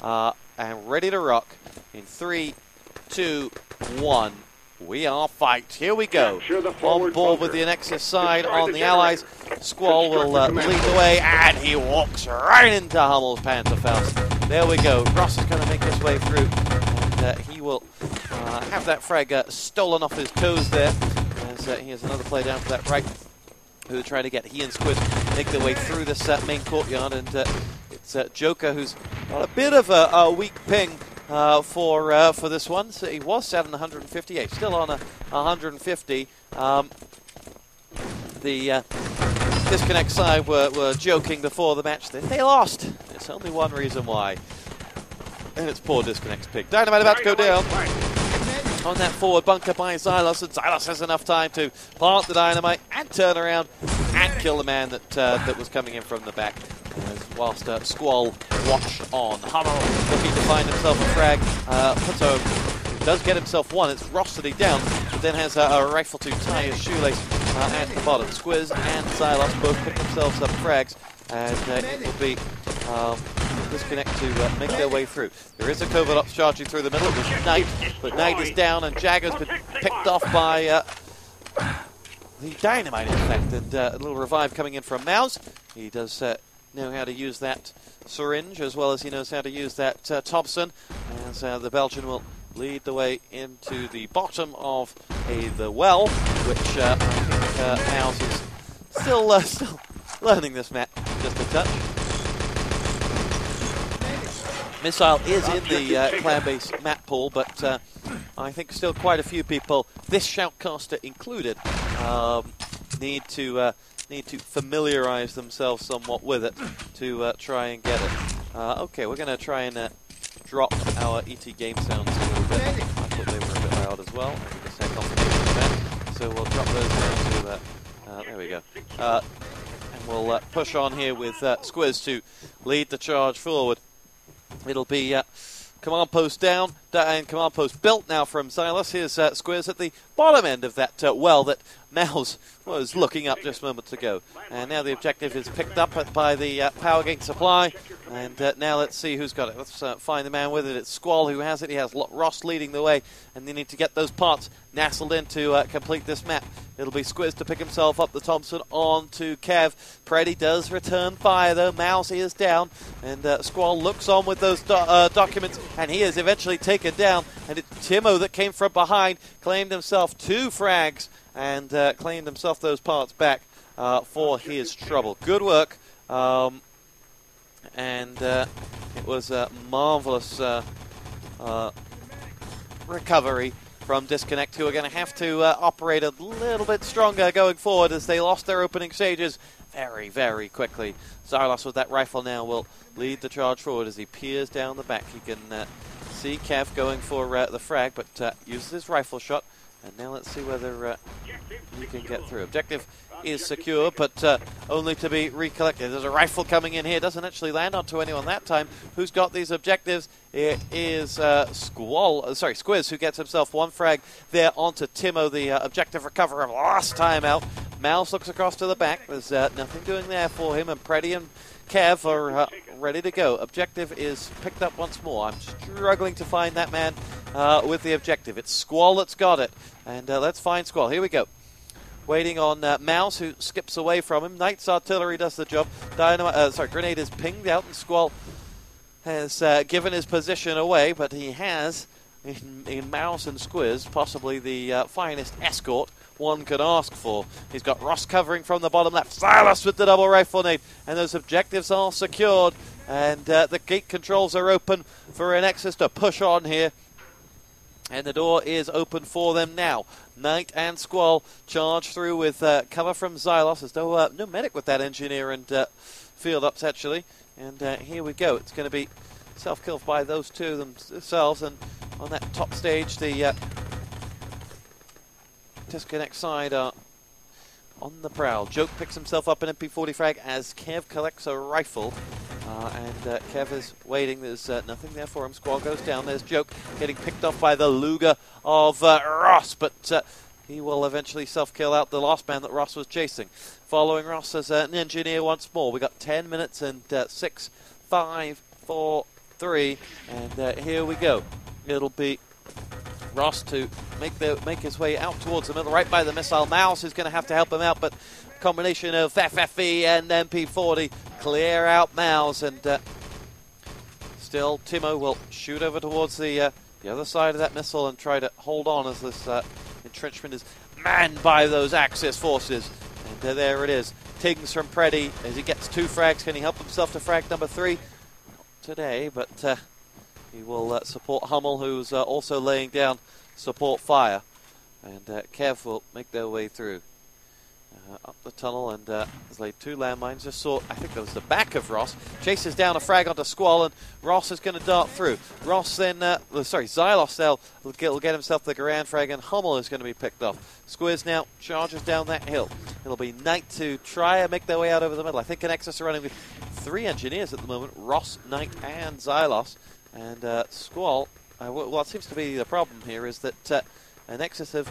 and ready to rock in 3, 2, 1. We are fight. Here we go. On board with the Anexis side on the Allies. Squall will lead the way, and he walks right into Hummel's Panzerfaust. There we go. Ross is going to make his way through, and he will have that frag stolen off his toes there. As he has another play down to that right, who are trying to get he and Squid make their way through this main courtyard, and it's Joker who's got a bit of a weak ping for this one. So he was set on 158, still on 150. The disconnect side were joking before the match that they lost. It's only one reason why, and it's poor disconnect's pick. Dynamite about to go down on that forward bunker by Xylos, and Xylos has enough time to plant the dynamite and turn around and kill the man that was coming in from the back. Whilst Squall watched on. Hummel looking to find himself a frag. Puto does get himself one. It's Rossity down, but then has a rifle to tie his shoelace at the bottom. Squiz and Xylos both pick themselves up frags, and it will be disconnect to make their way through. There is a covert ops charging through the middle. It was Knight, but Knight is down, and Jagger's been picked off by the dynamite, in fact, and a little revive coming in from Mouse. He does know how to use that syringe, as well as he knows how to use that Thompson, as the Belgian will lead the way into the bottom of the well, which Mouse is still learning this map just a touch. Missile is in the clan-based map pool, but I think still quite a few people, this shoutcaster included, need to familiarize themselves somewhat with it to try and get it. Okay, we're going to try and drop our ET game sounds a little bit. I thought they were a bit loud as well. I just had confirmation of that. So we'll drop those down to that. There we go. And we'll push on here with Squiz to lead the charge forward. It'll be command post down and command post built now from Xylos. Here's Squiz at the bottom end of that well that Mouse was looking up just moments ago. And now the objective is picked up by the power gate supply. And now let's see who's got it. Let's find the man with it. It's Squall who has it. He has Ross leading the way. And they need to get those parts nestled in to complete this map. It'll be Squiz to pick himself up the Thompson on to Kev. Preddy does return fire though. Mouse is down. And Squall looks on with those documents. And he is eventually taken down. And it's Timo that came from behind. Claimed himself 2 frags. And claimed himself those parts back for his trouble. Good work. And it was a marvelous recovery from disQconnect, who are going to have to operate a little bit stronger going forward as they lost their opening stages very, very quickly. Xylos with that rifle now will lead the charge forward as he peers down the back. He can see Kev going for the frag, but uses his rifle shot. And now let's see whether he can get through. Objective is secure, but only to be recollected. There's a rifle coming in here. Doesn't actually land onto anyone that time. Who's got these objectives? It is Squiz, who gets himself 1 frag there onto Timo, the objective recoverer last time out. Mouse looks across to the back. There's nothing doing there for him, and Preddy and Kev are ready to go. Objective is picked up once more. I'm struggling to find that man with the objective. It's Squall that's got it. And let's find Squall. Here we go. Waiting on Mouse, who skips away from him. Knight's artillery does the job. Grenade is pinged out, and Squall has given his position away, but he has, in Mouse and Squiz, possibly the finest escort one could ask for. He's got Ross covering from the bottom left. Xylos with the double rifle nade, and those objectives are secured. And the gate controls are open for Anexis to push on here. And the door is open for them now. Knight and Squall charge through with cover from Xylos. There's no medic with that engineer and field ups, actually. And here we go. It's going to be self-killed by those two themselves. And on that top stage, the disQconnect side are on the prowl. Joke picks himself up an MP40 frag as Kev collects a rifle. And Kev is waiting. There's nothing there for him. Squall goes down. There's Joke getting picked off by the Luger of Ross, but he will eventually self-kill out the last man that Ross was chasing. Following Ross as an engineer once more. We got 10 minutes and 6, 5, 4, 3, and here we go. It'll be Ross to make his way out towards the middle, right by the missile. Mouse is going to have to help him out, but combination of FFE and MP40 clear out Mouse, and still Timo will shoot over towards the other side of that missile and try to hold on as this entrenchment is manned by those Axis forces. And there it is. Tings from Preddy as he gets 2 frags. Can he help himself to frag number 3? Not today, but he will support Hummel, who's also laying down support fire. And Kev will make their way through up the tunnel, and has laid 2 landmines. Just saw, I think that was the back of Ross. Chases down a frag onto Squall, and Ross is going to dart through. Ross then, Xylos now will get himself the Garand frag, and Hummel is going to be picked off. Squiz now charges down that hill. It'll be Knight to try and make their way out over the middle. I think Anexis are running with 3 engineers at the moment: Ross, Knight, and Xylos. And Squall, what seems to be the problem here is that Anexis have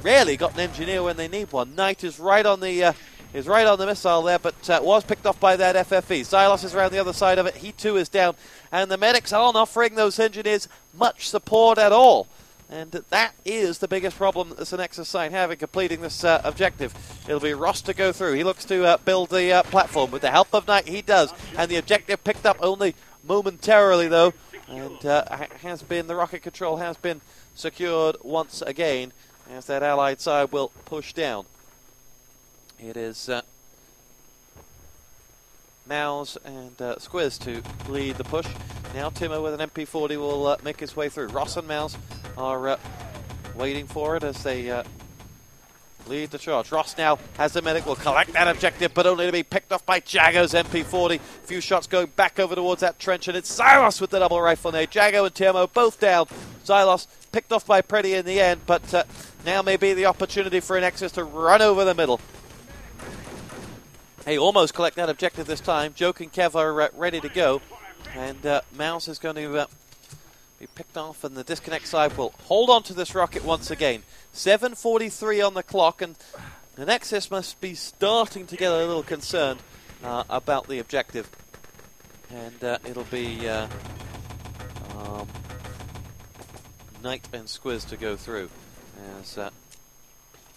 rarely got an engineer when they need one. Knight is right on the missile there, but was picked off by that FFE. Xylos is around the other side of it. He too is down, and the medics aren't offering those engineers much support at all. And that is the biggest problem that this Anexis side have in completing this objective. It'll be Ross to go through. He looks to build the platform with the help of Knight. He does, and the objective picked up only momentarily though, and the rocket control has been secured once again, as that allied side will push down. It is Mouse and Squiz to lead the push. Now Timo with an MP40 will make his way through. Ross and Mouse are waiting for it as they lead the charge. Ross now has the medic, will collect that objective, but only to be picked off by Jago's MP40. A few shots going back over towards that trench, and it's Xylos with the double rifle nade. Jago and Timo both down. Xylos picked off by Preddy in the end, but now may be the opportunity for Anexis to run over the middle. Hey, almost collect that objective this time. Joke and Kev are ready to go, and Mouse is going to be picked off, and the disconnect side will hold on to this rocket once again. 7:43 on the clock, and Anexis must be starting to get a little concerned about the objective. And it'll be Knight and Squiz to go through, as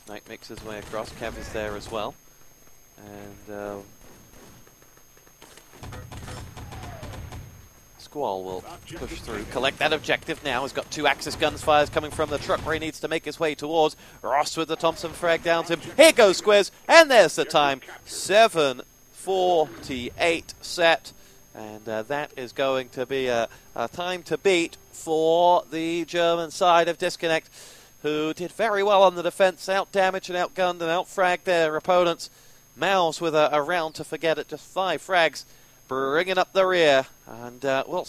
Knight makes his way across. Kev is there as well, and Squall will push through, collect that objective now. He's got 2 Axis guns fires coming from the truck where he needs to make his way towards. Ross with the Thompson frag down to him. Here goes Squiz, and there's the time. 7:48 set, and that is going to be a time to beat for the German side of disConnect, who did very well on the defense, out-damaged and outgunned and out-fragged their opponents. Mouse with a round to forget it, just 5 frags, bringing up the rear, and we'll